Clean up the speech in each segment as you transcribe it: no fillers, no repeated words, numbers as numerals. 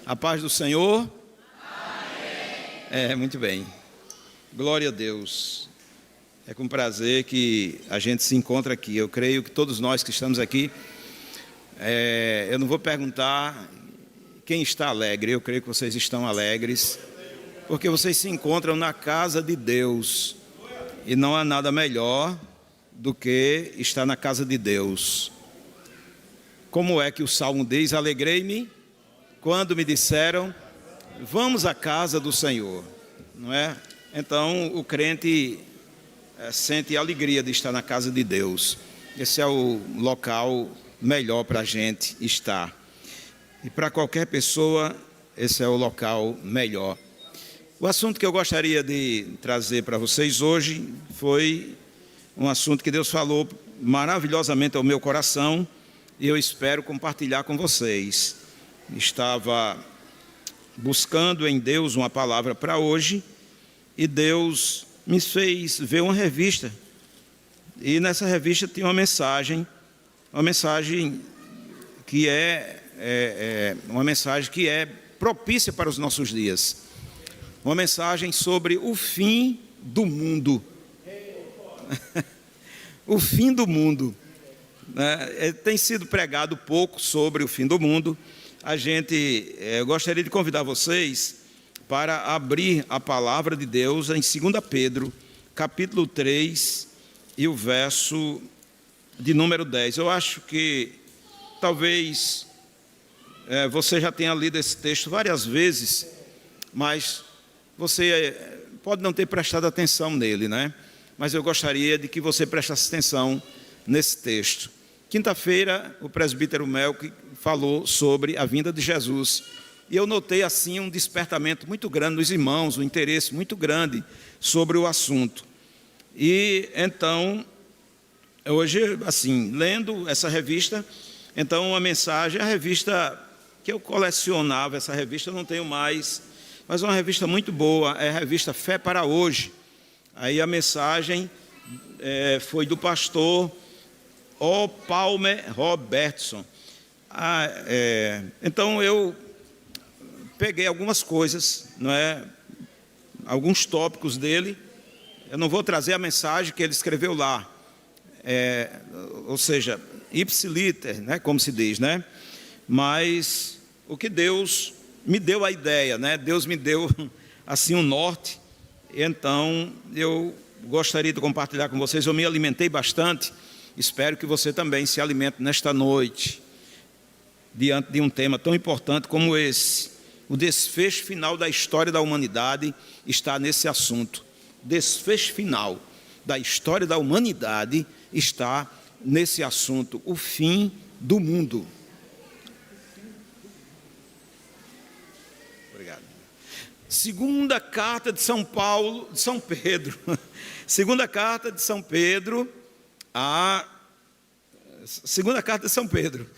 A paz do Senhor. Amém. Muito bem. Glória a Deus. É com prazer que a gente se encontra aqui. Eu creio que todos nós que estamos aqui, eu não vou perguntar quem está alegre. Eu creio que vocês estão alegres, porque vocês se encontram na casa de Deus. E não há nada melhor do que estar na casa de Deus. Como é que o Salmo diz? Alegrei-me quando me disseram, vamos à casa do Senhor, não é? Então o crente sente a alegria de estar na casa de Deus. Esse é o local melhor para a gente estar. E para qualquer pessoa, esse é o local melhor. O assunto que eu gostaria de trazer para vocês hoje foi um assunto que Deus falou maravilhosamente ao meu coração e eu espero compartilhar com vocês. Estava buscando em Deus uma palavra para hoje e Deus me fez ver uma revista. E nessa revista tinha uma mensagem que uma mensagem que é propícia para os nossos dias. Uma mensagem sobre o fim do mundo. O fim do mundo. Tem sido pregado pouco sobre o fim do mundo. Eu gostaria de convidar vocês para abrir a palavra de Deus em 2 Pedro, capítulo 3, e o verso de número 10. Eu acho que talvez você já tenha lido esse texto várias vezes, mas você pode não ter prestado atenção nele, né? Mas eu gostaria de que você prestasse atenção nesse texto. Quinta-feira, o presbítero Melk falou sobre a vinda de Jesus. E eu notei assim um despertamento muito grande nos irmãos, um interesse muito grande sobre o assunto. E então, hoje, assim, lendo essa revista, então uma mensagem, a revista que eu colecionava, essa revista eu não tenho mais, mas é uma revista muito boa, é a revista Fé para Hoje. Aí a mensagem foi do pastor O. Palmer Robertson. Então eu peguei algumas coisas, não é? Alguns tópicos dele. Eu não vou trazer a mensagem que ele escreveu lá, ou seja, ipsiliter, né? Como se diz, né? Mas o que Deus me deu a ideia, né? Deus me deu assim um norte. Então eu gostaria de compartilhar com vocês. Eu me alimentei bastante. Espero que você também se alimente nesta noite, diante de um tema tão importante como esse. O desfecho final da história da humanidade está nesse assunto. Desfecho final da história da humanidade está nesse assunto. O fim do mundo. Obrigado. Segunda carta de São Pedro. Segunda carta de São Pedro. Segunda carta de São Pedro.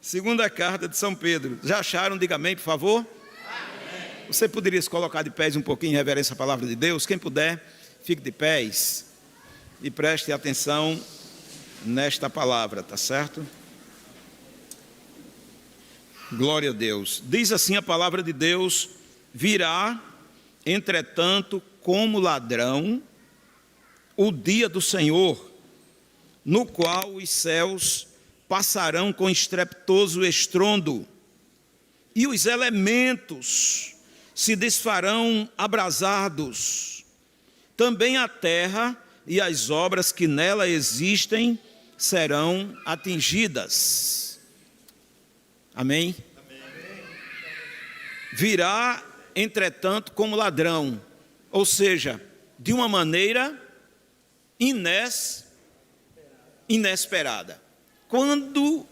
Segunda carta de São Pedro. Já acharam? Diga amém, por favor. Amém. Você poderia se colocar de pés um pouquinho em reverência à palavra de Deus? Quem puder, fique de pés e preste atenção nesta palavra, tá certo? Glória a Deus. Diz assim a palavra de Deus: virá, entretanto, como ladrão, o dia do Senhor, no qual os céus passarão com estrepitoso estrondo, e os elementos se desfarão abrasados. Também a terra e as obras que nela existem serão atingidas. Amém? Virá, entretanto, como ladrão, ou seja, de uma maneira inesperada. Quando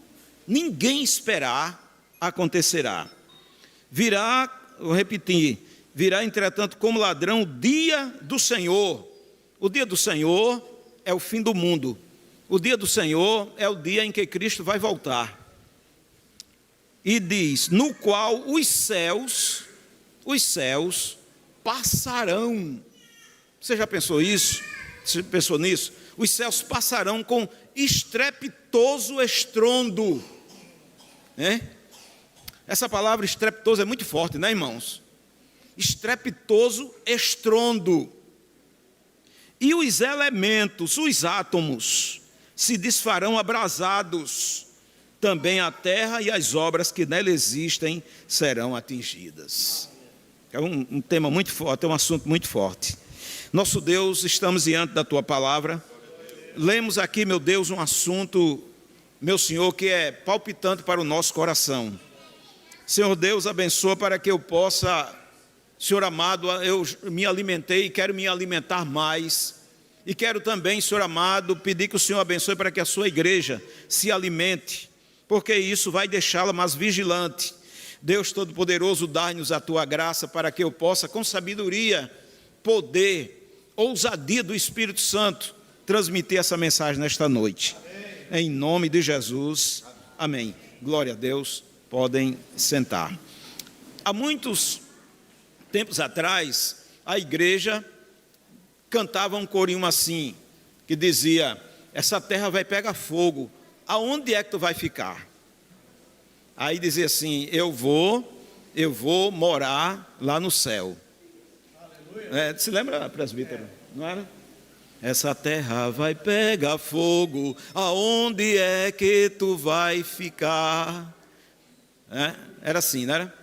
ninguém esperar, acontecerá. Virá, vou repetir, virá entretanto como ladrão o dia do Senhor. O dia do Senhor é o fim do mundo. O dia do Senhor é o dia em que Cristo vai voltar. E diz, no qual os céus passarão. Você já pensou isso? Você pensou nisso? Os céus passarão com estrepitoso estrondo. Essa palavra estrepitoso é muito forte, né, irmãos? Estrepitoso estrondo. E os elementos, os átomos, se desfarão abrasados. Também a terra e as obras que nela existem serão atingidas. É um tema muito forte, é um assunto muito forte. Nosso Deus, estamos diante da Tua palavra. Lemos aqui, meu Deus, um assunto, meu Senhor, que é palpitante para o nosso coração. Senhor Deus, abençoa para que eu possa, Senhor amado, eu me alimentei e quero me alimentar mais. E quero também, Senhor amado, pedir que o Senhor abençoe para que a sua igreja se alimente, porque isso vai deixá-la mais vigilante. Deus Todo-Poderoso, dá-nos a Tua graça para que eu possa, com sabedoria, poder, ousadia do Espírito Santo, transmitir essa mensagem nesta noite. Amém. Em nome de Jesus, amém. Glória a Deus, podem sentar. Há muitos tempos atrás, a igreja cantava um corinho assim, que dizia: essa terra vai pegar fogo, aonde é que tu vai ficar? Aí dizia assim: eu vou morar lá no céu. Se lembra, presbítero? Não era? Essa terra vai pegar fogo, aonde é que tu vai ficar? Era assim, não era?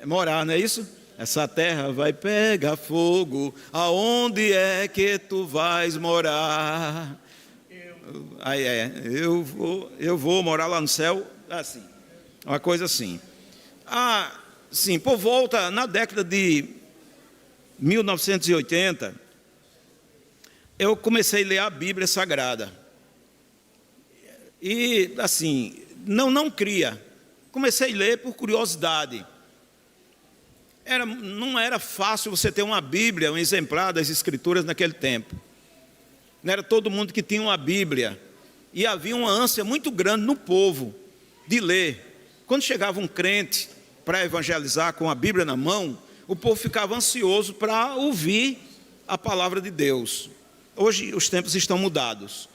Morar, não é isso? Essa terra vai pegar fogo, aonde é que tu vais morar? Eu vou morar lá no céu, assim, uma coisa assim. Sim, por volta, na década de 1980, eu comecei a ler a Bíblia Sagrada. E, assim, não cria. Comecei a ler por curiosidade. Não era fácil você ter uma Bíblia, um exemplar das Escrituras naquele tempo. Não era todo mundo que tinha uma Bíblia. E havia uma ânsia muito grande no povo de ler. Quando chegava um crente para evangelizar com a Bíblia na mão, o povo ficava ansioso para ouvir a palavra de Deus. Hoje os tempos estão mudados.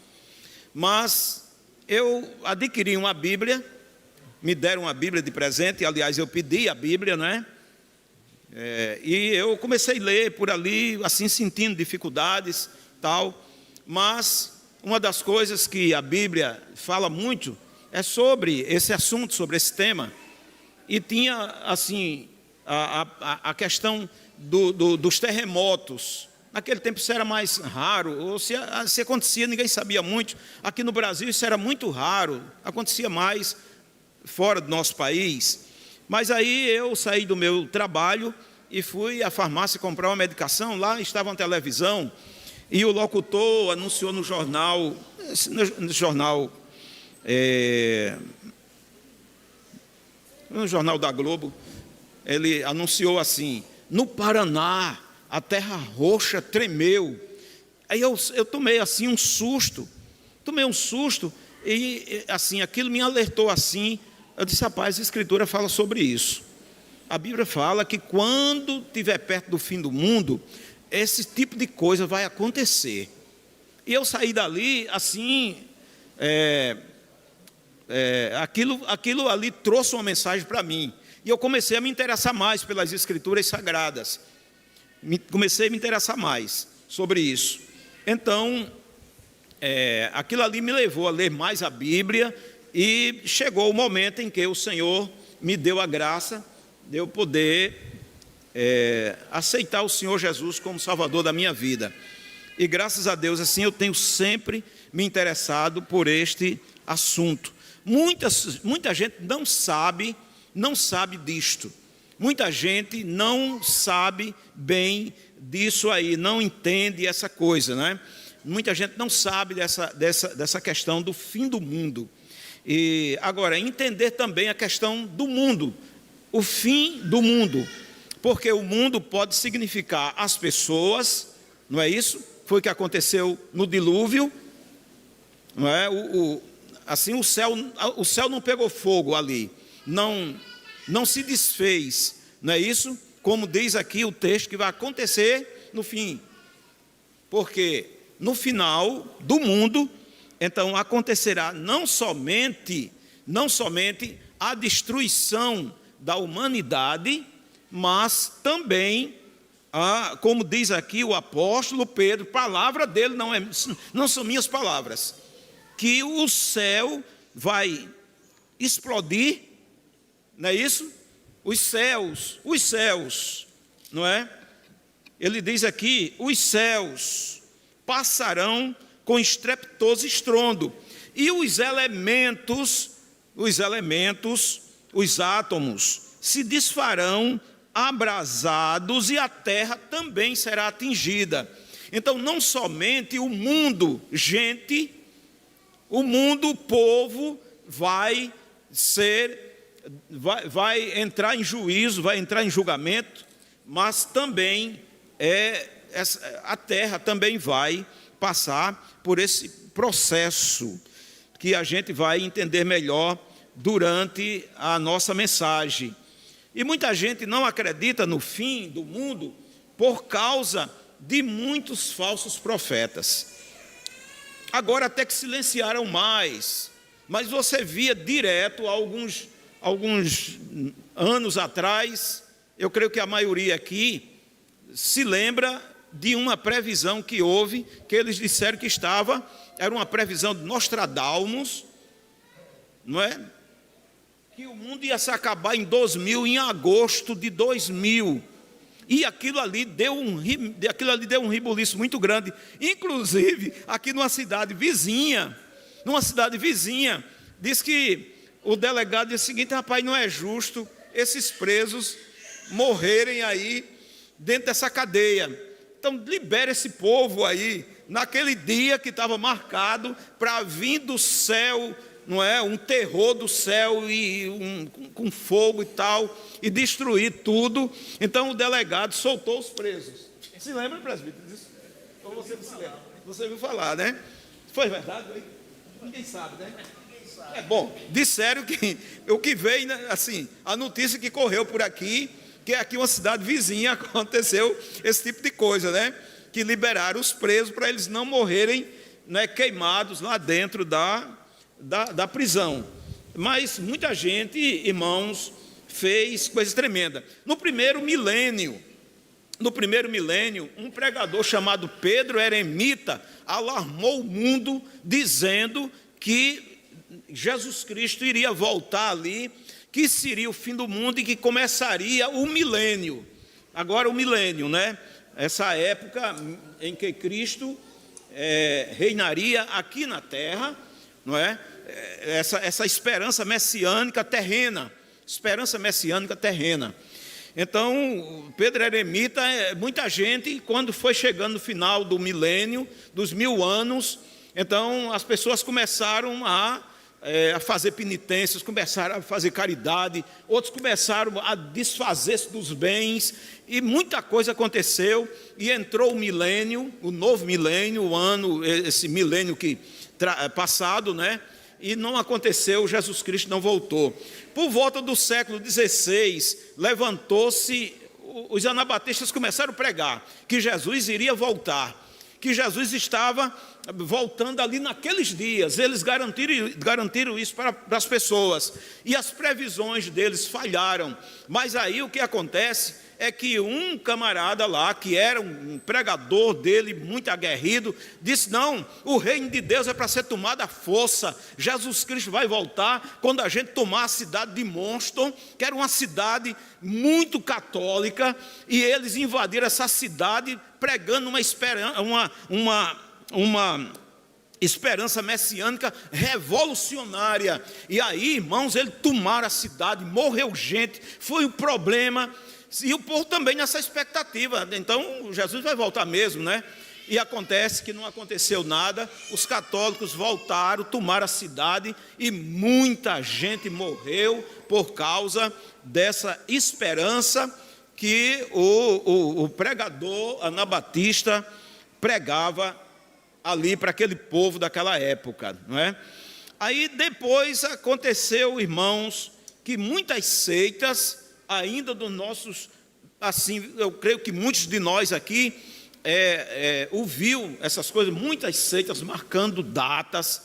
Mas eu adquiri uma Bíblia, me deram uma Bíblia de presente, aliás eu pedi a Bíblia, não é? E eu comecei a ler por ali, assim, sentindo dificuldades, tal. Mas uma das coisas que a Bíblia fala muito é sobre esse assunto, sobre esse tema. E tinha, assim, a questão dos terremotos. Naquele tempo isso era mais raro, ou se acontecia, ninguém sabia muito. Aqui no Brasil isso era muito raro, acontecia mais fora do nosso país. Mas aí eu saí do meu trabalho e fui à farmácia comprar uma medicação. Lá estava uma televisão e o locutor anunciou no jornal da Globo, ele anunciou assim: no Paraná a terra roxa tremeu. Aí eu tomei assim um susto, e assim, aquilo me alertou assim. Eu disse: rapaz, a Escritura fala sobre isso. A Bíblia fala que quando estiver perto do fim do mundo, esse tipo de coisa vai acontecer. E eu saí dali assim, aquilo ali trouxe uma mensagem para mim. E eu comecei a me interessar mais pelas Escrituras Sagradas. Comecei a me interessar mais sobre isso. Então, aquilo ali me levou a ler mais a Bíblia. E chegou o momento em que o Senhor me deu a graça de eu poder aceitar o Senhor Jesus como Salvador da minha vida. E graças a Deus, assim, eu tenho sempre me interessado por este assunto. Muita gente não sabe disto. Muita gente não sabe bem disso aí, não entende essa coisa, né? Muita gente não sabe dessa questão do fim do mundo. E agora, entender também a questão do mundo, o fim do mundo, porque o mundo pode significar as pessoas, não é isso? Foi o que aconteceu no dilúvio, não é? Assim, o céu não pegou fogo ali, não se desfez, não é isso? Como diz aqui o texto que vai acontecer no fim, porque no final do mundo, então acontecerá não somente a destruição da humanidade, mas também, como diz aqui o apóstolo Pedro, palavra dele não são minhas palavras, que o céu vai explodir, não é isso? Os céus, não é? Ele diz aqui, os céus passarão com estrepitoso estrondo, e os elementos, os átomos, se desfarão abrasados, e a terra também será atingida. Então, não somente o mundo, o povo vai entrar em juízo, vai entrar em julgamento, mas também a terra também vai passar por esse processo que a gente vai entender melhor durante a nossa mensagem. E muita gente não acredita no fim do mundo por causa de muitos falsos profetas. Agora até que silenciaram mais, mas você via direto alguns anos atrás, eu creio que a maioria aqui se lembra de uma previsão que houve, que eles disseram que era uma previsão de Nostradamus, não é? Que o mundo ia se acabar em 2000, em agosto de 2000, e aquilo ali deu um rebuliço muito grande, inclusive aqui numa cidade vizinha, diz que o delegado disse o seguinte: rapaz, não é justo esses presos morrerem aí dentro dessa cadeia, então libera esse povo aí, naquele dia que estava marcado para vir do céu, não é? Um terror do céu e com fogo e tal, e destruir tudo. Então o delegado soltou os presos. Se lembra, presbítero, disso? Ou você não se lembra? Você viu falar, né? Foi verdade? Ninguém sabe, né? É bom, disseram que o que veio, assim, a notícia que correu por aqui, que aqui uma cidade vizinha aconteceu esse tipo de coisa, né? Que liberaram os presos para eles não morrerem, né, queimados lá dentro da prisão. Mas muita gente, irmãos, fez coisa tremenda. No primeiro milênio, um pregador chamado Pedro Eremita alarmou o mundo dizendo que Jesus Cristo iria voltar ali, que seria o fim do mundo e que começaria o milênio. Agora o milênio, né? Essa época em que Cristo reinaria aqui na terra, não é? Essa esperança messiânica terrena, Então, Pedro Eremita, muita gente, quando foi chegando no final do milênio, dos 1000 anos, então as pessoas começaram a fazer penitências, começaram a fazer caridade, outros começaram a desfazer-se dos bens, e muita coisa aconteceu, e entrou o milênio, o novo milênio, esse milênio passado, né? E não aconteceu, Jesus Cristo não voltou. Por volta do século XVI, levantou-se, os anabatistas começaram a pregar que Jesus iria voltar, que Jesus estava voltando ali naqueles dias. Eles garantiram isso para as pessoas, e as previsões deles falharam. Mas aí o que acontece é que um camarada lá, que era um pregador dele, muito aguerrido, disse: não, o reino de Deus é para ser tomado à força. Jesus Cristo vai voltar quando a gente tomar a cidade de Monston, que era uma cidade muito católica, e eles invadiram essa cidade pregando uma esperança messiânica revolucionária. E aí, irmãos, eles tomaram a cidade, morreu gente, foi um problema. E o povo também nessa expectativa, então Jesus vai voltar mesmo, né? E acontece que não aconteceu nada, os católicos voltaram, tomaram a cidade, e muita gente morreu por causa dessa esperança que o pregador anabatista pregava ali para aquele povo daquela época, não é? Aí depois aconteceu, irmãos, que muitas seitas, ainda dos nossos, assim, eu creio que muitos de nós aqui ouviu essas coisas, muitas seitas marcando datas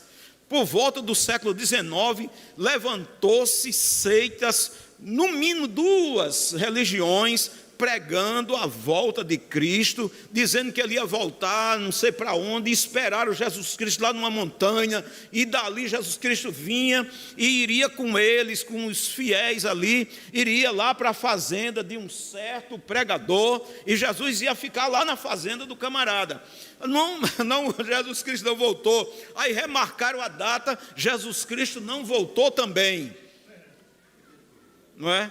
por volta do século XIX, levantou-se seitas, no mínimo 2 religiões, pregando a volta de Cristo, dizendo que ele ia voltar, não sei para onde, e esperaram Jesus Cristo lá numa montanha, e dali Jesus Cristo vinha e iria com eles, com os fiéis ali, iria lá para a fazenda de um certo pregador, e Jesus ia ficar lá na fazenda do camarada. Não, Jesus Cristo não voltou. Aí remarcaram a data, Jesus Cristo não voltou também, não é?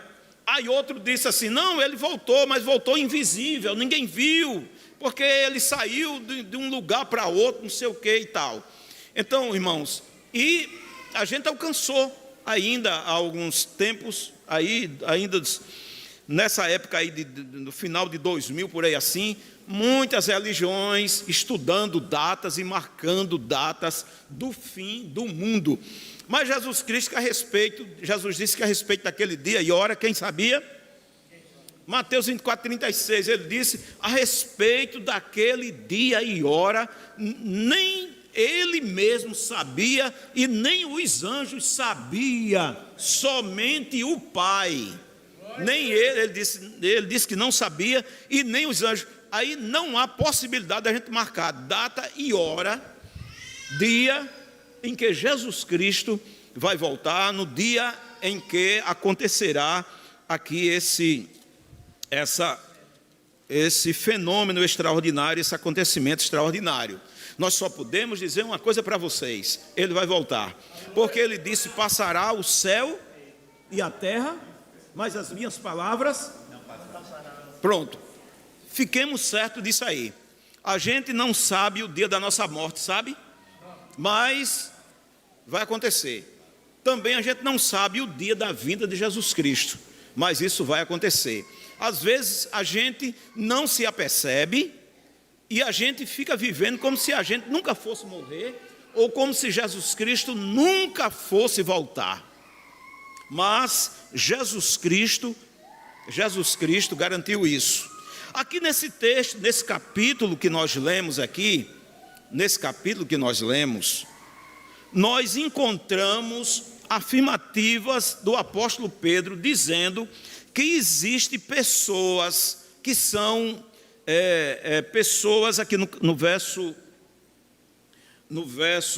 Aí outro disse assim, não, ele voltou, mas voltou invisível, ninguém viu, porque ele saiu de um lugar para outro, não sei o que e tal. Então, irmãos, e a gente alcançou ainda há alguns tempos, ainda nessa época aí, no final de 2000, por aí assim, muitas religiões estudando datas e marcando datas do fim do mundo. Mas Jesus disse que a respeito daquele dia e hora, quem sabia? Mateus 24, 36, ele disse, a respeito daquele dia e hora, nem ele mesmo sabia, e nem os anjos sabiam, somente o Pai. Nem ele disse que não sabia, e nem os anjos. Aí não há possibilidade da gente marcar data e hora, dia em que Jesus Cristo vai voltar, no dia em que acontecerá aqui esse fenômeno extraordinário, esse acontecimento extraordinário. Nós só podemos dizer uma coisa para vocês: ele vai voltar, porque ele disse, passará o céu e a terra, mas as minhas palavras não passarão. Pronto, fiquemos certos disso aí. A gente não sabe o dia da nossa morte, sabe? Mas vai acontecer. Também a gente não sabe o dia da vinda de Jesus Cristo, mas isso vai acontecer. Às vezes a gente não se apercebe e a gente fica vivendo como se a gente nunca fosse morrer, ou como se Jesus Cristo nunca fosse voltar. Mas Jesus Cristo garantiu isso. Aqui nesse texto, nesse capítulo que nós lemos aqui, nós encontramos afirmativas do apóstolo Pedro dizendo que existem pessoas que são pessoas aqui no verso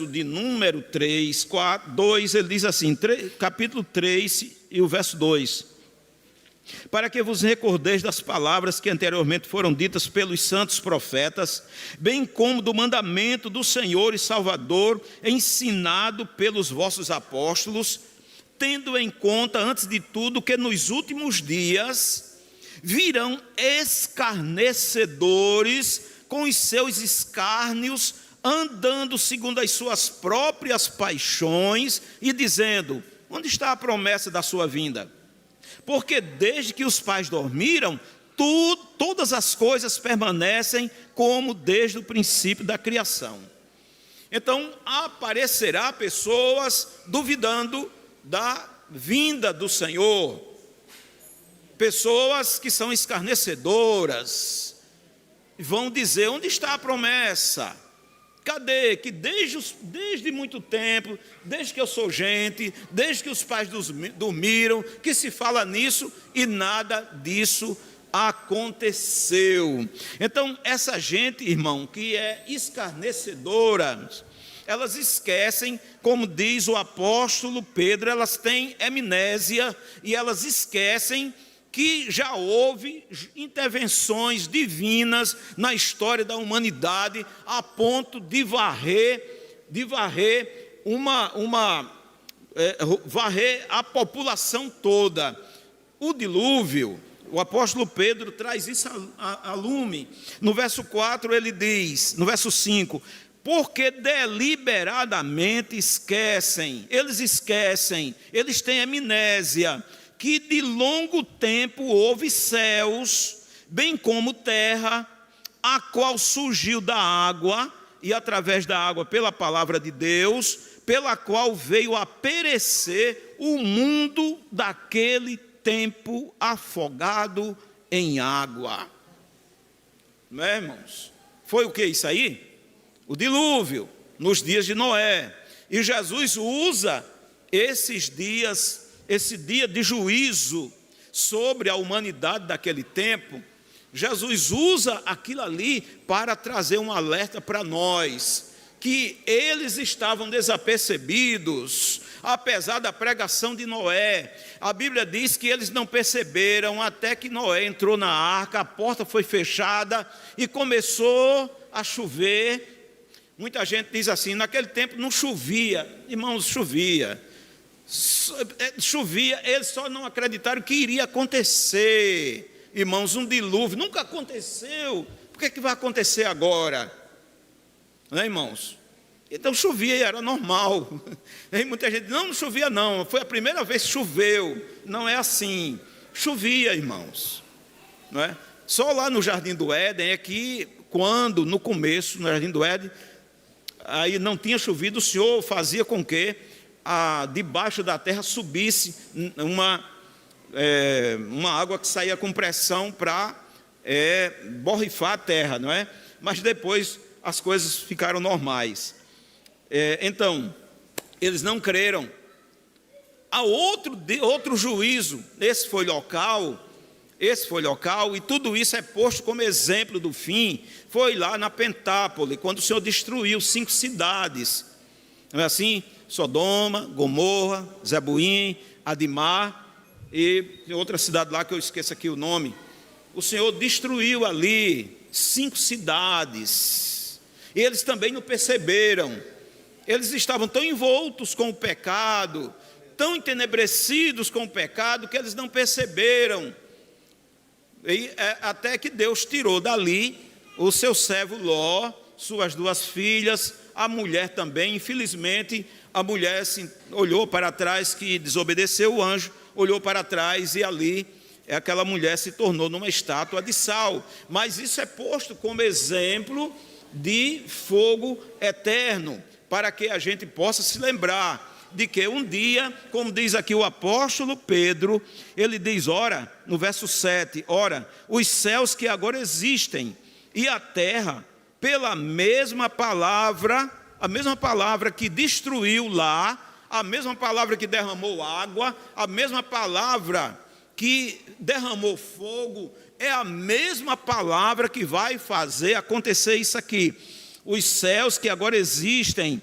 de número 3, 4, 2, ele diz assim, capítulo 3 e o verso 2. Para que vos recordeis das palavras que anteriormente foram ditas pelos santos profetas, bem como do mandamento do Senhor e Salvador, ensinado pelos vossos apóstolos, tendo em conta, antes de tudo, que nos últimos dias virão escarnecedores com os seus escárnios, andando segundo as suas próprias paixões e dizendo, onde está a promessa da sua vinda? Porque desde que os pais dormiram, todas as coisas permanecem como desde o princípio da criação. Então aparecerá pessoas duvidando da vinda do Senhor, pessoas que são escarnecedoras, vão dizer, onde está a promessa? Cadê? Que desde muito tempo, desde que eu sou gente, desde que os pais dormiram, que se fala nisso e nada disso aconteceu. Então, essa gente, irmão, que é escarnecedora, elas esquecem, como diz o apóstolo Pedro, elas têm amnésia e elas esquecem que já houve intervenções divinas na história da humanidade a ponto de varrer a população toda. O dilúvio, o apóstolo Pedro traz isso a lume. No verso 4 ele diz, no verso 5, porque deliberadamente eles têm amnésia, que de longo tempo houve céus, bem como terra, a qual surgiu da água, e através da água pela palavra de Deus, pela qual veio a perecer o mundo daquele tempo afogado em água. Não é, irmãos? Foi o que isso aí? O dilúvio, nos dias de Noé. E Jesus usa esses dias, esse dia de juízo sobre a humanidade daquele tempo, Jesus usa aquilo ali para trazer um alerta para nós, que eles estavam desapercebidos, apesar da pregação de Noé. A Bíblia diz que eles não perceberam até que Noé entrou na arca, a porta foi fechada e começou a chover. Muita gente diz assim, naquele tempo não chovia. Irmãos, chovia, eles só não acreditaram que iria acontecer. Irmãos, um dilúvio nunca aconteceu, por que vai acontecer agora? Não é, irmãos? Então chovia e era normal. E muita gente, não chovia não, foi a primeira vez que choveu. Não é assim, chovia, irmãos, não é? Só lá no Jardim do Éden é que, quando no começo, no Jardim do Éden, aí não tinha chovido, o Senhor fazia com que debaixo da terra subisse uma água que saía com pressão para borrifar a terra, não é? Mas depois as coisas ficaram normais. Então, eles não creram. Há outro juízo, esse foi local, e tudo isso é posto como exemplo do fim. Foi lá na Pentápole, quando o Senhor destruiu 5 cidades, não é assim? Sodoma, Gomorra, Zeboim, Adimá, e outra cidade lá que eu esqueço aqui o nome. O Senhor destruiu ali 5 cidades, e eles também não perceberam. Eles estavam tão envoltos com o pecado, tão entenebrecidos com o pecado, que eles não perceberam. E até que Deus tirou dali o seu servo Ló, suas 2 filhas, a mulher também. Infelizmente, a mulher olhou para trás, que desobedeceu o anjo, olhou para trás e ali aquela mulher se tornou numa estátua de sal. Mas isso é posto como exemplo de fogo eterno, para que a gente possa se lembrar de que um dia, como diz aqui o apóstolo Pedro, ele diz, ora, no verso 7, ora, os céus que agora existem e a terra, pela mesma palavra, a mesma palavra que destruiu lá, a mesma palavra que derramou água, a mesma palavra que derramou fogo, é a mesma palavra que vai fazer acontecer isso aqui. Os céus que agora existem,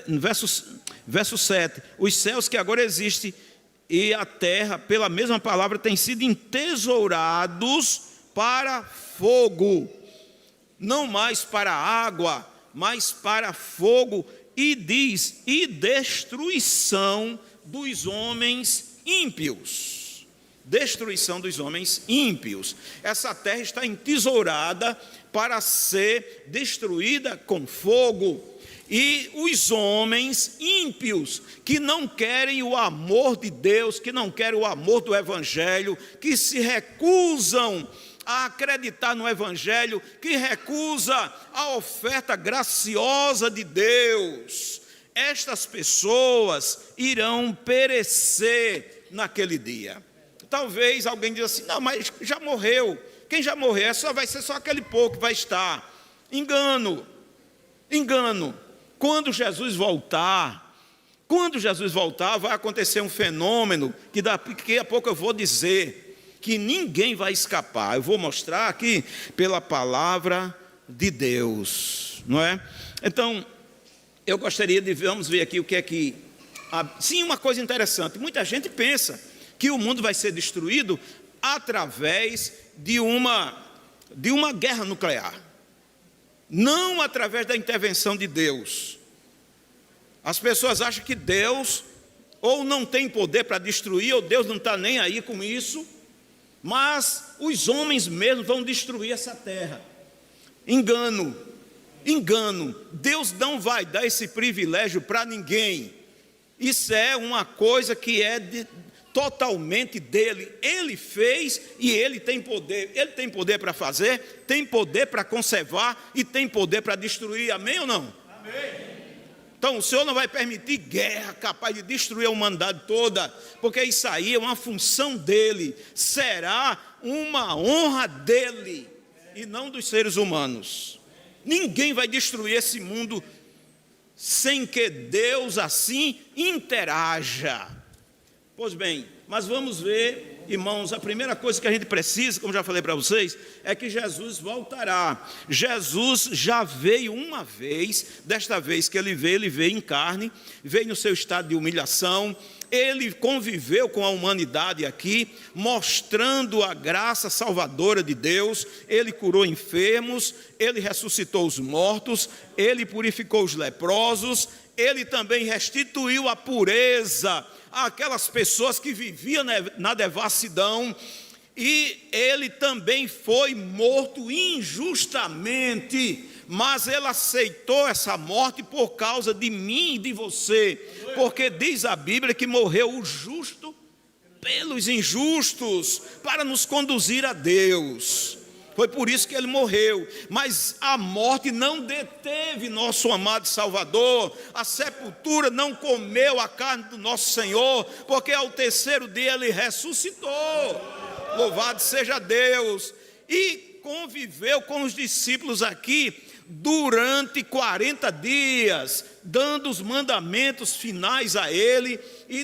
no verso 7, os céus que agora existem e a terra, pela mesma palavra, têm sido entesourados para fogo, não mais para água, mas para fogo, e diz, e destruição dos homens ímpios. Destruição dos homens ímpios. Essa terra está entesourada para ser destruída com fogo. E os homens ímpios, que não querem o amor de Deus, que não querem o amor do Evangelho, que se recusam a acreditar no Evangelho, que recusa a oferta graciosa de Deus, estas pessoas irão perecer naquele dia. Talvez alguém diga assim, não, mas já morreu, quem já morreu vai ser só aquele pouco que vai estar. Engano. Quando Jesus voltar, vai acontecer um fenômeno que daqui a pouco eu vou dizer, que ninguém vai escapar. Eu vou mostrar aqui pela palavra de Deus, não é? Então, eu gostaria vamos ver aqui o que é que... Sim, uma coisa interessante, muita gente pensa que o mundo vai ser destruído através de uma guerra nuclear, não através da intervenção de Deus. As pessoas acham que Deus ou não tem poder para destruir, ou Deus não está nem aí com isso, mas os homens mesmo vão destruir essa terra. Engano. Deus não vai dar esse privilégio para ninguém. Isso é uma coisa que é totalmente dele. Ele fez e ele tem poder. Ele tem poder para fazer, tem poder para conservar e tem poder para destruir. Amém ou não? Amém. Então o Senhor não vai permitir guerra capaz de destruir a humanidade toda, porque isso aí é uma função dele, será uma honra dele e não dos seres humanos. Ninguém vai destruir esse mundo sem que Deus assim interaja. Pois bem, mas vamos ver, irmãos, a primeira coisa que a gente precisa, como já falei para vocês, é que Jesus voltará. Jesus já veio uma vez, desta vez que ele veio em carne, veio no seu estado de humilhação, ele conviveu com a humanidade aqui, mostrando a graça salvadora de Deus. Ele curou enfermos, ele ressuscitou os mortos, ele purificou os leprosos, ele também restituiu a pureza àquelas pessoas que viviam na devassidão, e ele também foi morto injustamente, mas ele aceitou essa morte por causa de mim e de você, porque diz a Bíblia que morreu o justo pelos injustos, para nos conduzir a Deus. Foi por isso que ele morreu. Mas a morte não deteve nosso amado Salvador, a sepultura não comeu a carne do nosso Senhor, porque ao terceiro dia ele ressuscitou. Louvado seja Deus. E conviveu com os discípulos aqui durante 40 dias, dando os mandamentos finais a ele e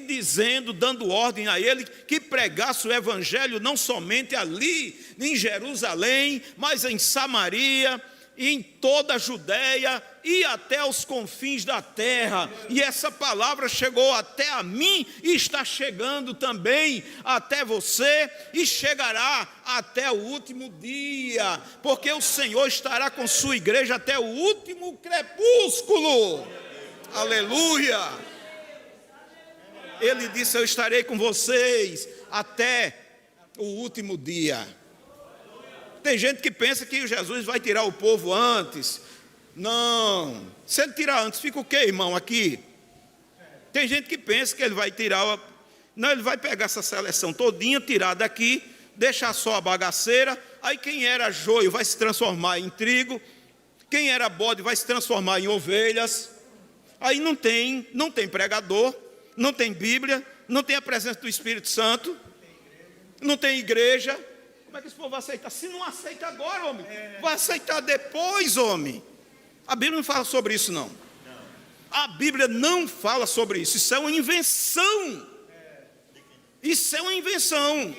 dando ordem a ele que pregasse o evangelho não somente ali em Jerusalém, mas em Samaria, em toda a Judéia e até os confins da terra. E essa palavra chegou até a mim e está chegando também até você e chegará até o último dia, porque o Senhor estará com sua igreja até o último crepúsculo. Aleluia! Ele disse: eu estarei com vocês até o último dia. Tem gente que pensa que Jesus vai tirar o povo antes. Não, se ele tirar antes, fica o quê, irmão, aqui? Tem gente que pensa que ele vai tirar, não, ele vai pegar essa seleção todinha, tirar daqui, deixar só a bagaceira, aí quem era joio vai se transformar em trigo, quem era bode vai se transformar em ovelhas, aí não tem pregador, não tem Bíblia, não tem a presença do Espírito Santo, não tem igreja. Como é que esse povo vai aceitar? Se não aceita agora, homem, vai aceitar depois, homem. A Bíblia não fala sobre isso, não. A Bíblia não fala sobre isso. Isso é uma invenção. Isso é uma invenção.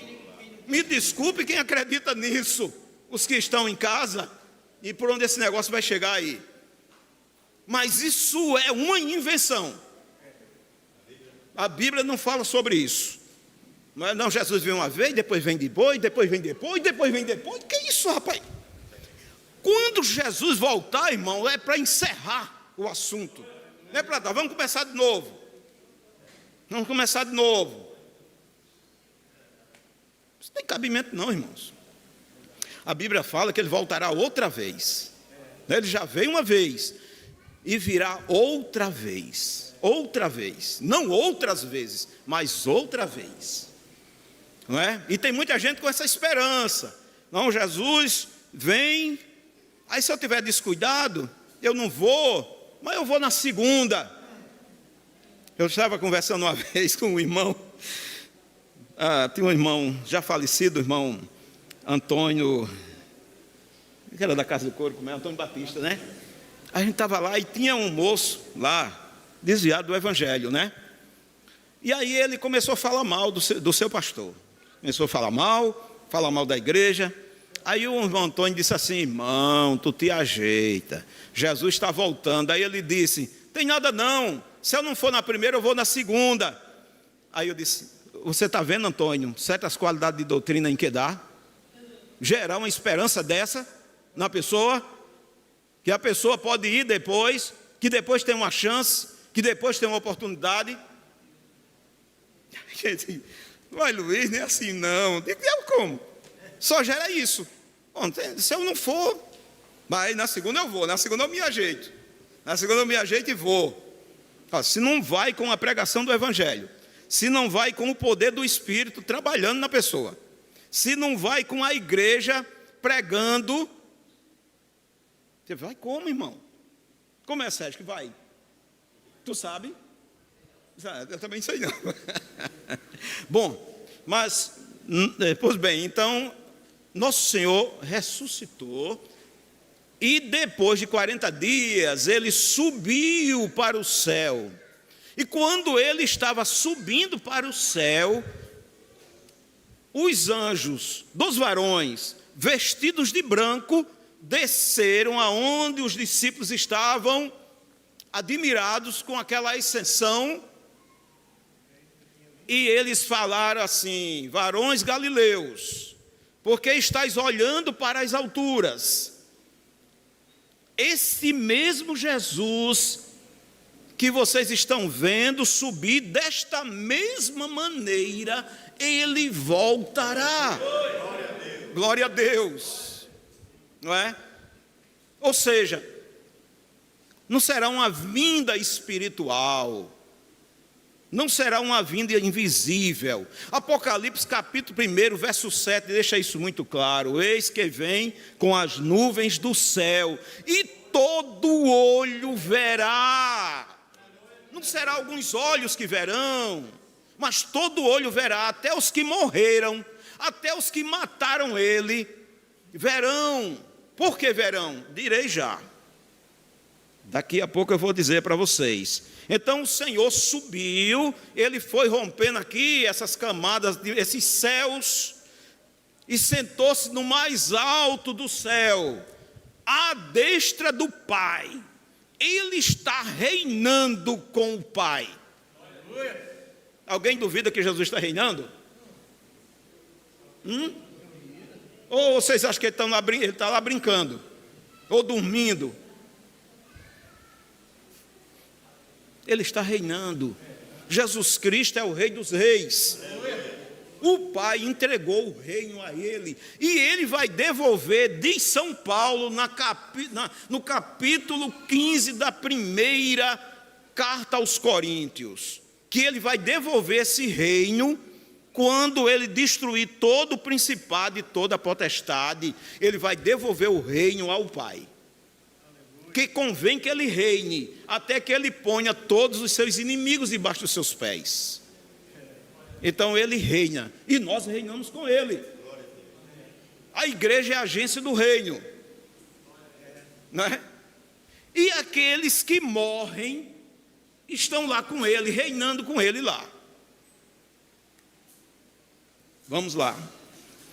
Me desculpe quem acredita nisso, os que estão em casa, e por onde esse negócio vai chegar aí. Mas isso é uma invenção. A Bíblia não fala sobre isso. Não, Jesus vem uma vez, depois vem depois, depois vem depois, depois vem depois. Que isso, rapaz? Quando Jesus voltar, irmão, é para encerrar o assunto. Não é para dar, vamos começar de novo. Vamos começar de novo. Isso não tem cabimento não, irmãos. A Bíblia fala que ele voltará outra vez. Ele já veio uma vez e virá outra vez. Outra vez. Não outras vezes, mas outra vez. Não é? E tem muita gente com essa esperança. Não, Jesus vem, aí se eu tiver descuidado, eu não vou, mas eu vou na segunda. Eu estava conversando uma vez com um irmão, tinha um irmão já falecido, o irmão Antônio, que era da Casa do Couro, como é, Antônio Batista, né? A gente estava lá e tinha um moço lá, desviado do evangelho, né? E aí ele começou a falar mal do seu pastor. Começou a falar mal da igreja. Aí o irmão Antônio disse assim: irmão, tu te ajeita, Jesus está voltando. Aí ele disse: tem nada não, se eu não for na primeira, eu vou na segunda. Aí eu disse: você está vendo, Antônio, certas qualidades de doutrina em que dá? Gerar uma esperança dessa na pessoa, que a pessoa pode ir depois, que depois tem uma chance, que depois tem uma oportunidade. Gente, vai, Luiz, nem assim não. Digo, como? Só gera isso. Bom, se eu não for, mas na segunda eu vou, na segunda eu me ajeito. Na segunda eu me ajeito e vou. Se não vai com a pregação do Evangelho, se não vai com o poder do Espírito trabalhando na pessoa, se não vai com a igreja pregando, você vai como, irmão? Como é, Sérgio, que vai? Tu sabe? Eu também sei não. Bom, mas, pois bem, então, nosso Senhor ressuscitou, E depois de 40 dias, ele subiu para o céu. E quando ele estava subindo para o céu, os anjos dos varões, vestidos de branco, desceram aonde os discípulos estavam, admirados com aquela ascensão. E eles falaram assim: varões galileus, por que estáis olhando para as alturas? Esse mesmo Jesus que vocês estão vendo subir, desta mesma maneira, ele voltará. Glória a Deus. Não é? Ou seja, não será uma vinda espiritual, não será uma vinda invisível. Apocalipse capítulo 1, verso 7, deixa isso muito claro: eis que vem com as nuvens do céu, e todo olho verá. Não será alguns olhos que verão, mas todo olho verá, até os que morreram, até os que mataram ele, verão. Por que verão? Direi já. Daqui a pouco eu vou dizer para vocês. Então o Senhor subiu, ele foi rompendo aqui essas camadas, esses céus, e sentou-se no mais alto do céu, à destra do Pai. Ele está reinando com o Pai. Alguém duvida que Jesus está reinando? Ou vocês acham que ele está lá brincando? Ou dormindo? Ele está reinando. Jesus Cristo é o Rei dos Reis. O Pai entregou o reino a ele, e ele vai devolver, diz São Paulo no capítulo 15 da primeira carta aos Coríntios, que ele vai devolver esse reino quando ele destruir todo o principado e toda a potestade. Ele vai devolver o reino ao Pai, que convém que ele reine, até que ele ponha todos os seus inimigos debaixo dos seus pés. Então ele reina, e nós reinamos com ele. A igreja é a agência do reino, não é? E aqueles que morrem estão lá com ele, reinando com ele lá. Vamos lá.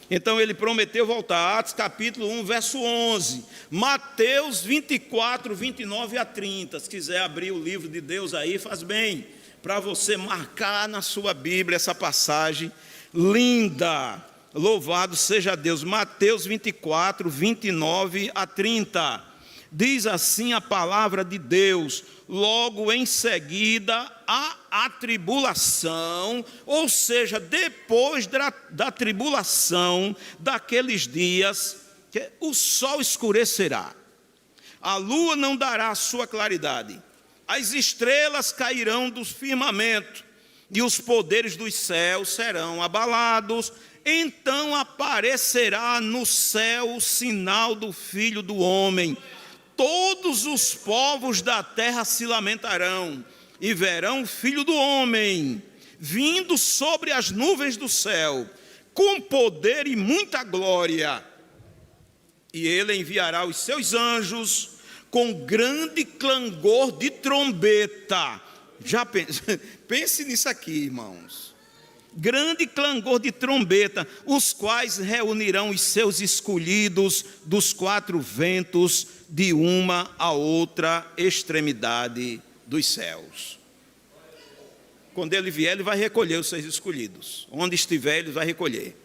Então ele prometeu voltar. Atos capítulo 1, verso 11. Mateus 24, 29 a 30. Se quiser abrir o livro de Deus aí, faz bem, para você marcar na sua Bíblia essa passagem linda. Louvado seja Deus. Mateus 24, 29 a 30. Diz assim a palavra de Deus: logo em seguida a tribulação, ou seja, depois da tribulação daqueles dias, que o sol escurecerá, a lua não dará a sua claridade, as estrelas cairão do firmamento, e os poderes dos céus serão abalados. Então aparecerá no céu o sinal do Filho do Homem. Todos os povos da terra se lamentarão e verão o Filho do Homem vindo sobre as nuvens do céu, com poder e muita glória. E ele enviará os seus anjos com grande clangor de trombeta. Já pense nisso aqui, irmãos. Grande clangor de trombeta, os quais reunirão os seus escolhidos dos quatro ventos, de uma a outra extremidade dos céus. Quando ele vier, ele vai recolher os seus escolhidos. Onde estiver, ele vai recolher.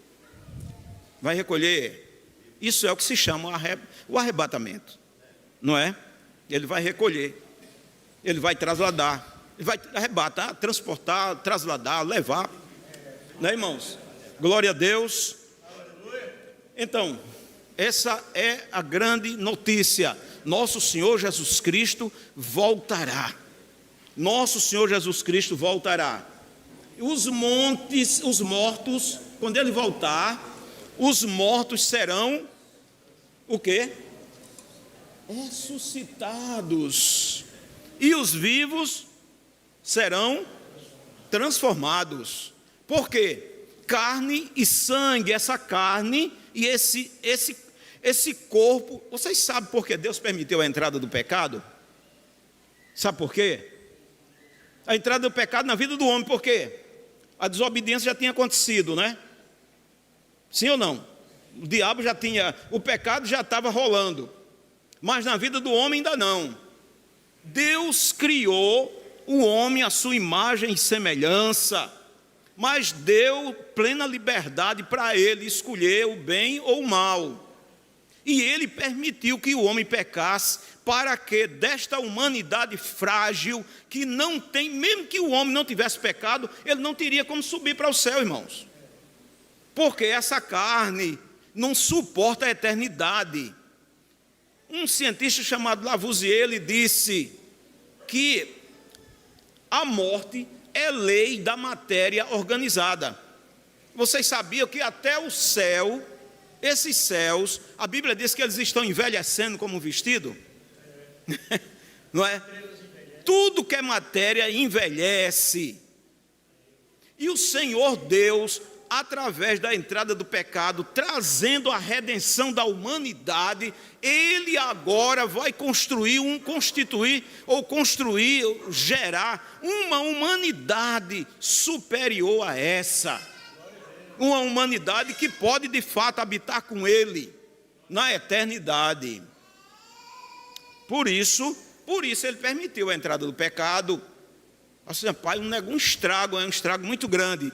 Vai recolher. Isso é o que se chama o arrebatamento, não é? Ele vai recolher, ele vai trasladar, ele vai arrebatar, transportar, trasladar, levar, né, irmãos? Glória a Deus. Então, essa é a grande notícia: nosso Senhor Jesus Cristo voltará. Nosso Senhor Jesus Cristo voltará. Os mortos, quando ele voltar, os mortos serão o quê? Ressuscitados. E os vivos serão transformados. Por quê? Carne e sangue, essa carne e esse corpo, vocês sabem por que Deus permitiu a entrada do pecado? Sabe por quê? A entrada do pecado na vida do homem, por quê? A desobediência já tinha acontecido, né? Sim ou não? O diabo já tinha, o pecado já estava rolando, mas na vida do homem ainda não. Deus criou o homem à sua imagem e semelhança, mas deu plena liberdade para ele escolher o bem ou o mal. E ele permitiu que o homem pecasse, para que desta humanidade frágil, que não tem, mesmo que o homem não tivesse pecado, ele não teria como subir para o céu, irmãos. Porque essa carne não suporta a eternidade. Um cientista chamado Lavoisier, ele disse que a morte é lei da matéria organizada. Vocês sabiam que até o céu, esses céus, a Bíblia diz que eles estão envelhecendo como um vestido? Não é? Tudo que é matéria envelhece. E o Senhor Deus, através da entrada do pecado, trazendo a redenção da humanidade, Ele agora vai gerar uma humanidade superior a essa. Uma humanidade que pode de fato habitar com Ele na eternidade. Por isso Ele permitiu a entrada do pecado. Assim, pai, um estrago, é um estrago muito grande.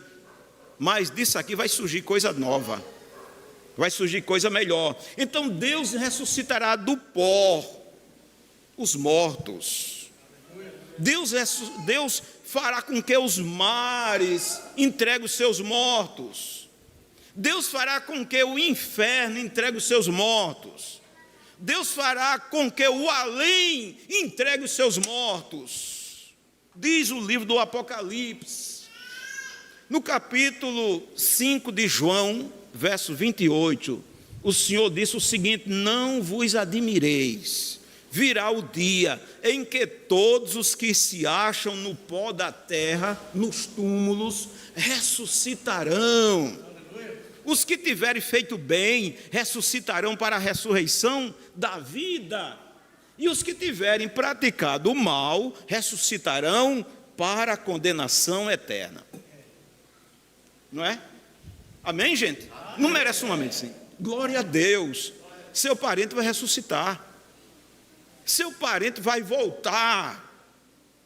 Mas disso aqui vai surgir coisa nova, vai surgir coisa melhor. Então Deus ressuscitará do pó os mortos. Deus fará com que os mares entreguem os seus mortos. Deus fará com que o inferno entregue os seus mortos. Deus fará com que o além entregue os seus mortos. Diz o livro do Apocalipse. No capítulo 5 de João, verso 28, o Senhor disse o seguinte: não vos admireis, virá o dia em que todos os que se acham no pó da terra, nos túmulos, ressuscitarão. Os que tiverem feito bem, ressuscitarão para a ressurreição da vida. E os que tiverem praticado o mal, ressuscitarão para a condenação eterna. Não é? Amém, gente? Não merece um amém, sim. Glória a Deus. Seu parente vai ressuscitar. Seu parente vai voltar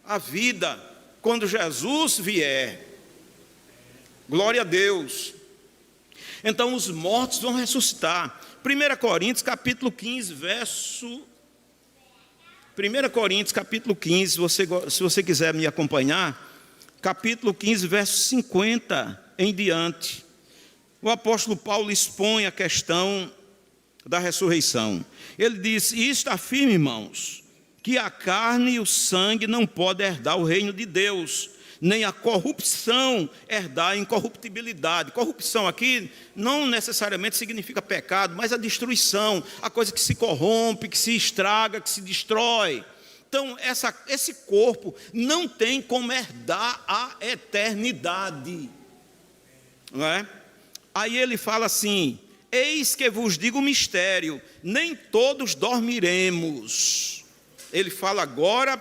à vida quando Jesus vier. Glória a Deus. Então os mortos vão ressuscitar. 1 Coríntios capítulo 15, verso... 1 Coríntios capítulo 15, se você quiser me acompanhar, capítulo 15, verso 50 em diante, o apóstolo Paulo expõe a questão da ressurreição. Ele diz: e está firme, irmãos, que a carne e o sangue não podem herdar o reino de Deus, nem a corrupção herdar a incorruptibilidade. Corrupção aqui não necessariamente significa pecado, mas a destruição, a coisa que se corrompe, que se estraga, que se destrói. Então, esse corpo não tem como herdar a eternidade. Não é? Aí ele fala assim: eis que vos digo o mistério, nem todos dormiremos. Ele fala agora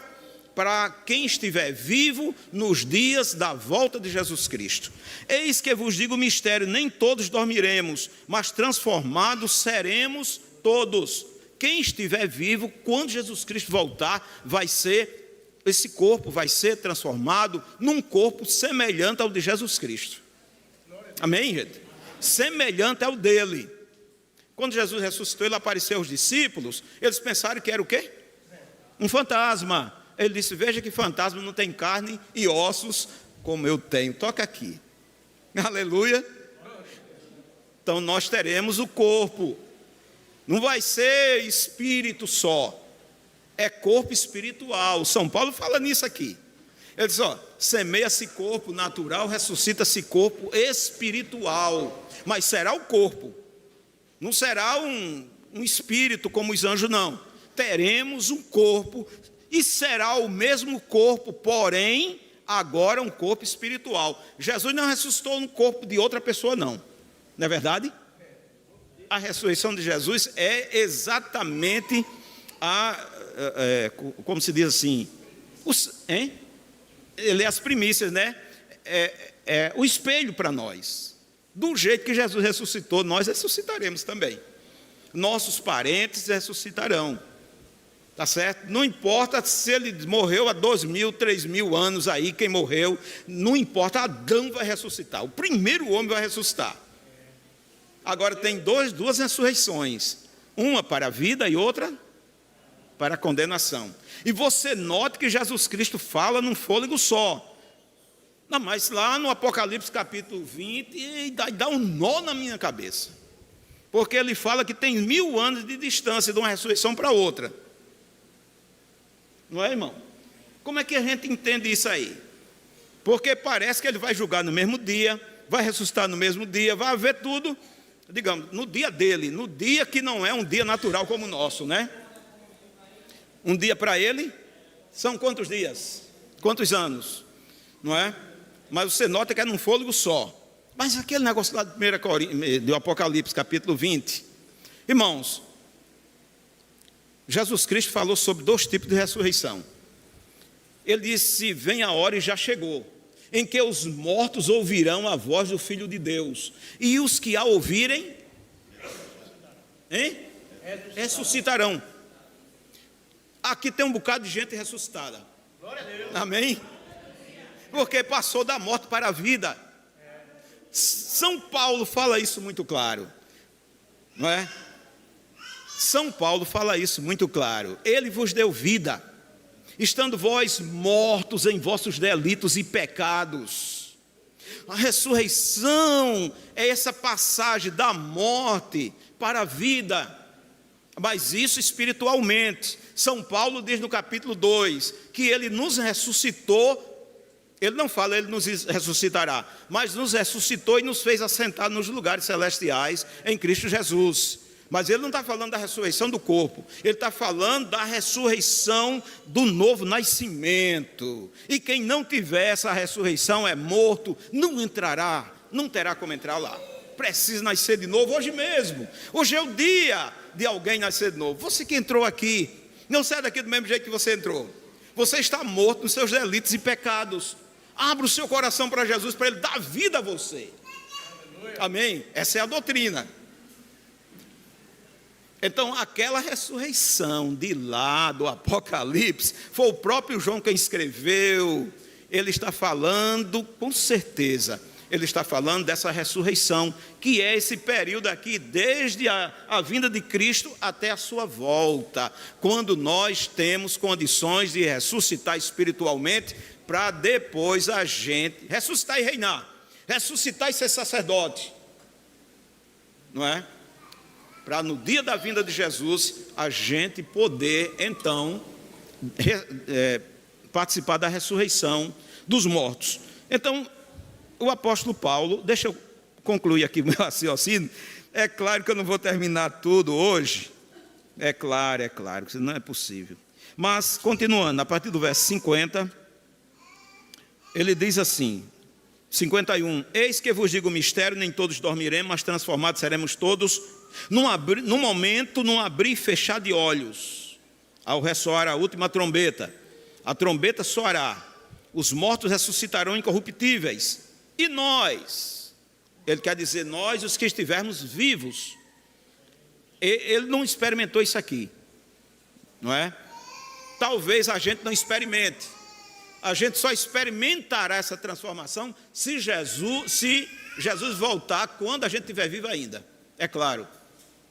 para quem estiver vivo nos dias da volta de Jesus Cristo. Eis que vos digo o mistério, nem todos dormiremos, mas transformados seremos todos. Quem estiver vivo, quando Jesus Cristo voltar, esse corpo vai ser transformado num corpo semelhante ao de Jesus Cristo. Amém, gente? Semelhante ao dele. Quando Jesus ressuscitou, ele apareceu aos discípulos, eles pensaram que era o quê? Um fantasma. Ele disse: veja que fantasma não tem carne e ossos como eu tenho. Toca aqui. Aleluia. Então nós teremos o corpo. Não vai ser espírito só. É corpo espiritual. São Paulo fala nisso aqui. Ele diz: semeia-se corpo natural, ressuscita-se corpo espiritual. Mas será o corpo. Não será um espírito como os anjos, não. Teremos um corpo, e será o mesmo corpo, porém, agora um corpo espiritual. Jesus não ressuscitou no corpo de outra pessoa, não. Não é verdade? a ressurreição de Jesus é exatamente como se diz assim, ele é as primícias, né? É o espelho para nós. Do jeito que Jesus ressuscitou, nós ressuscitaremos também. Nossos parentes ressuscitarão. Tá certo? Não importa se ele morreu há 2.000, 3.000 anos aí, quem morreu, não importa, Adão vai ressuscitar. O primeiro homem vai ressuscitar. Agora tem duas ressurreições. Uma para a vida e outra para a condenação. E você note que Jesus Cristo fala num fôlego só. Não, mas lá no Apocalipse capítulo 20, dá um nó na minha cabeça. Porque ele fala que tem 1000 anos de distância de uma ressurreição para outra. Não é, irmão? Como é que a gente entende isso aí? Porque parece que ele vai julgar no mesmo dia, vai ressuscitar no mesmo dia, vai haver tudo, digamos, no dia dele, no dia que não é um dia natural como o nosso, né? Um dia para ele, são quantos dias? Quantos anos? Não é? Mas você nota que é num fôlego só. Mas aquele negócio lá do Apocalipse, capítulo 20. Irmãos, Jesus Cristo falou sobre 2 tipos de ressurreição. Ele disse, vem a hora e já chegou, em que os mortos ouvirão a voz do Filho de Deus. E os que a ouvirem, ressuscitarão. Aqui tem um bocado de gente ressuscitada. Glória a Deus. Amém? Porque passou da morte para a vida. São Paulo fala isso muito claro, não é? São Paulo fala isso muito claro. Ele vos deu vida, estando vós mortos em vossos delitos e pecados. A ressurreição é essa passagem da morte para a vida, mas isso espiritualmente. São Paulo diz no capítulo 2 que ele nos ressuscitou. Ele não fala, ele nos ressuscitará, mas nos ressuscitou e nos fez assentar nos lugares celestiais em Cristo Jesus. Mas ele não está falando da ressurreição do corpo, ele está falando da ressurreição do novo nascimento. E quem não tiver essa ressurreição é morto, não entrará, não terá como entrar lá. Precisa nascer de novo hoje mesmo. Hoje é o dia de alguém nascer de novo. Você que entrou aqui, não sai daqui do mesmo jeito que você entrou. Você está morto nos seus delitos e pecados. Abra o seu coração para Jesus, para Ele dar vida a você. Amém? Essa é a doutrina. Então, aquela ressurreição de lá do Apocalipse, foi o próprio João quem escreveu. Ele está falando, com certeza, ele está falando dessa ressurreição, que é esse período aqui, desde a vinda de Cristo até a sua volta, quando nós temos condições de ressuscitar espiritualmente, para depois a gente ressuscitar e reinar, ressuscitar e ser sacerdote, não é? Para no dia da vinda de Jesus, a gente poder então participar da ressurreição dos mortos. Então, o apóstolo Paulo, deixa eu concluir aqui o meu raciocínio. É claro que eu não vou terminar tudo hoje, é claro, que isso não é possível. Mas, continuando, a partir do verso 50, ele diz assim, 51, eis que vos digo o mistério, nem todos dormiremos, mas transformados seremos todos, num momento, num abrir e fechar de olhos, ao ressoar a última trombeta. A trombeta soará, os mortos ressuscitarão incorruptíveis, e nós, ele quer dizer nós, os que estivermos vivos. Ele não experimentou isso aqui, não é? Talvez a gente não experimente. A gente só experimentará essa transformação se Jesus voltar quando a gente estiver vivo ainda, é claro.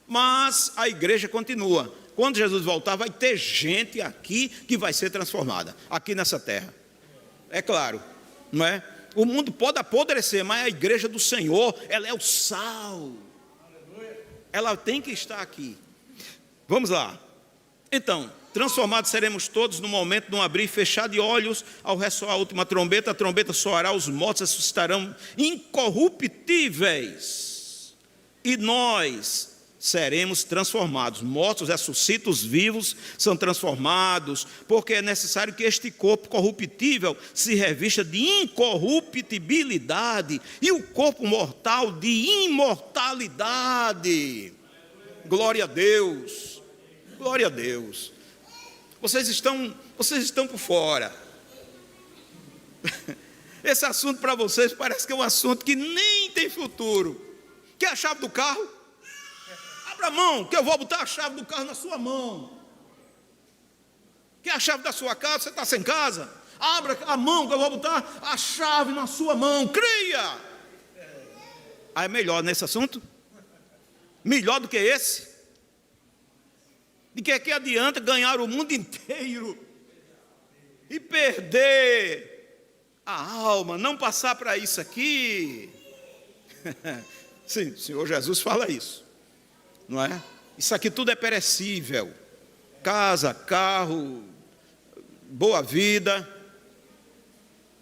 Mas a igreja continua. Quando Jesus voltar, vai ter gente aqui que vai ser transformada, aqui nessa terra. É claro, não é? O mundo pode apodrecer, mas a igreja do Senhor, ela é o sal. Ela tem que estar aqui. Vamos lá. Então, transformados seremos todos no momento de um abrir e fechar de olhos, ao ressoar a última trombeta, a trombeta soará, os mortos ressuscitarão incorruptíveis, e nós seremos transformados. Mortos ressuscitam, os vivos são transformados, porque é necessário que este corpo corruptível se revista de incorruptibilidade, e o corpo mortal de imortalidade. Glória a Deus. Glória a Deus. Vocês estão por fora. Esse assunto para vocês parece que é um assunto que nem tem futuro. Quer a chave do carro? Abra a mão, que eu vou botar a chave do carro na sua mão. Quer a chave da sua casa? Você está sem casa? Abra a mão, que eu vou botar a chave na sua mão. Cria! Aí é melhor nesse assunto? Melhor do que esse? De que adianta ganhar o mundo inteiro e perder a alma, não passar para isso aqui? Sim, o Senhor Jesus fala isso, não é? Isso aqui tudo é perecível. Casa, carro, boa vida.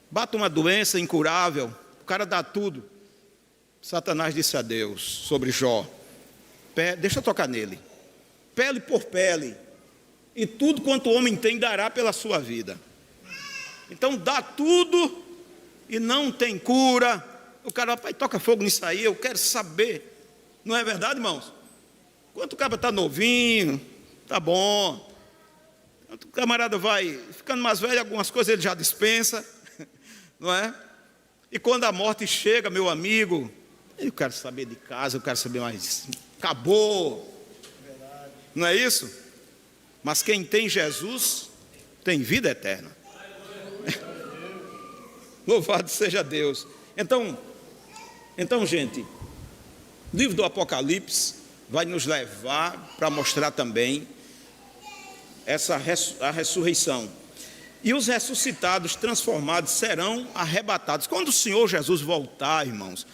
Bate uma doença incurável, o cara dá tudo. Satanás disse a Deus sobre Jó: deixa eu tocar nele, pele por pele, e tudo quanto o homem tem dará pela sua vida. Então dá tudo e não tem cura. O cara, pai, toca fogo nisso aí, eu quero saber. Não é verdade, irmãos? Quando o cara está novinho, tá bom. Quando o camarada vai ficando mais velho, algumas coisas ele já dispensa, não é? E quando a morte chega, meu amigo, eu quero saber de casa, eu quero saber mais. Acabou. Não é isso? Mas quem tem Jesus tem vida eterna. Louvado seja Deus. Então, gente, o livro do Apocalipse vai nos levar para mostrar também a ressurreição. E os ressuscitados, transformados, serão arrebatados. Quando o Senhor Jesus voltar, irmãos,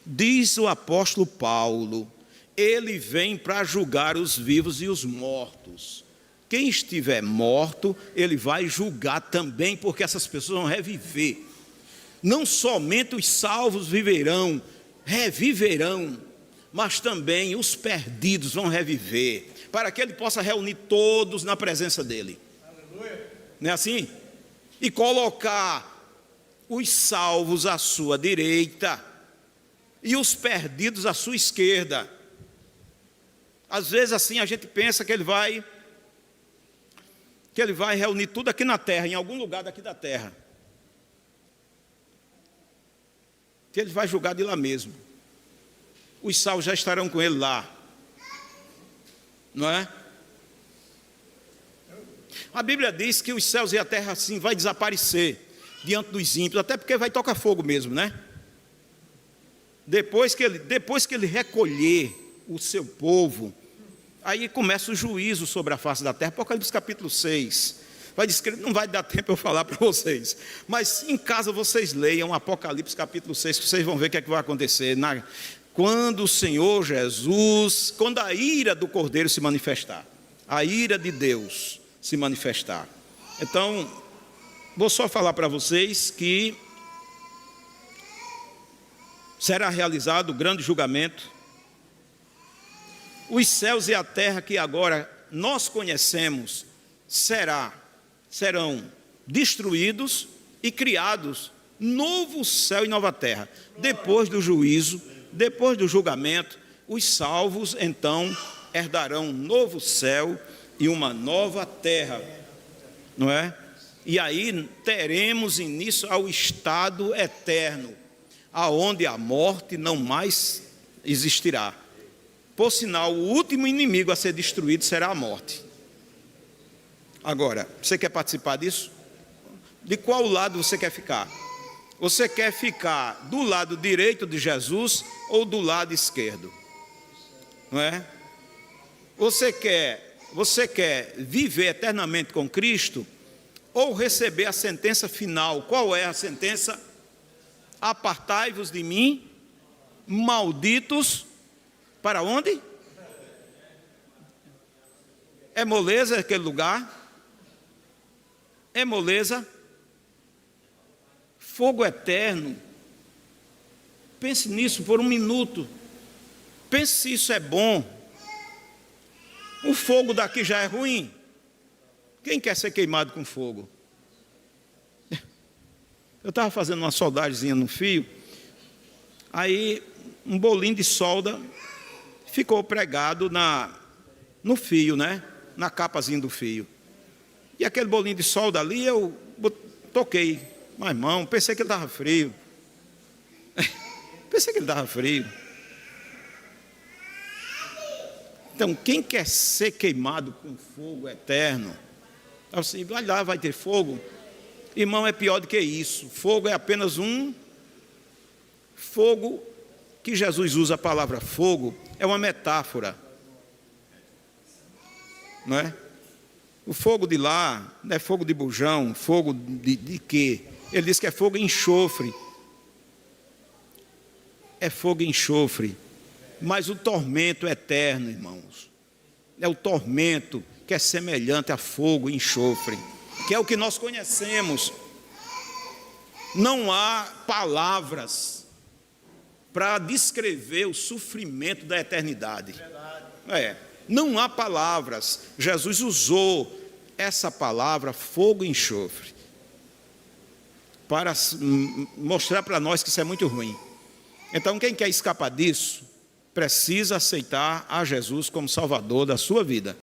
diz o apóstolo Paulo, ele vem para julgar os vivos e os mortos. Quem estiver morto, ele vai julgar também, porque essas pessoas vão reviver. Não somente os salvos viverão, reviverão, mas também os perdidos vão reviver, para que ele possa reunir todos na presença dele. Aleluia. Não é assim? E colocar os salvos à sua direita e os perdidos à sua esquerda. Às vezes assim a gente pensa que ele vai reunir tudo aqui na terra, em algum lugar daqui da terra. Que ele vai julgar de lá mesmo. Os salvos já estarão com ele lá. Não é? A Bíblia diz que os céus e a terra assim vai desaparecer diante dos ímpios, até porque vai tocar fogo mesmo, né? Depois que ele recolher o seu povo, aí começa o juízo sobre a face da terra. Apocalipse capítulo 6 vai descrever, não vai dar tempo eu falar para vocês, mas em casa vocês leiam Apocalipse capítulo 6, que vocês vão ver o que é que vai acontecer quando o Senhor Jesus, quando a ira do Cordeiro se manifestar, a ira de Deus se manifestar. Então, vou só falar para vocês que será realizado o grande julgamento. Os céus e a terra que agora nós conhecemos serão destruídos e criados novo céu e nova terra. Depois do juízo, depois do julgamento, os salvos então herdarão um novo céu e uma nova terra, não é? E aí teremos início ao estado eterno, aonde a morte não mais existirá. Por sinal, o último inimigo a ser destruído será a morte. Agora, você quer participar disso? De qual lado você quer ficar? Você quer ficar do lado direito de Jesus ou do lado esquerdo? Não é? Você quer viver eternamente com Cristo ou receber a sentença final? Qual é a sentença? Apartai-vos de mim, malditos, para onde? É moleza aquele lugar? É moleza? Fogo eterno. Pense nisso por um minuto. Pense se isso é bom. O fogo daqui já é ruim. Quem quer ser queimado com fogo? Eu estava fazendo uma soldagemzinha no fio. Aí um bolinho de solda ficou pregado no fio, né? Na capazinha do fio. E aquele bolinho de solda ali, eu toquei. Mas, irmão, pensei que ele estava frio. Pensei que ele estava frio. Então, quem quer ser queimado com fogo eterno, assim, vai lá, vai ter fogo. Irmão, é pior do que isso. Fogo é apenas um fogo, que Jesus usa a palavra fogo, é uma metáfora. Não é? O fogo de lá não é fogo de bujão, fogo de quê? Ele diz que é fogo e enxofre. É fogo e enxofre. Mas o tormento eterno, irmãos, é o tormento que é semelhante a fogo e enxofre, que é o que nós conhecemos. Não há palavras para descrever o sofrimento da eternidade. Não há palavras. Jesus usou essa palavra, fogo e enxofre, para mostrar para nós que isso é muito ruim. Então, quem quer escapar disso, precisa aceitar a Jesus como Salvador da sua vida.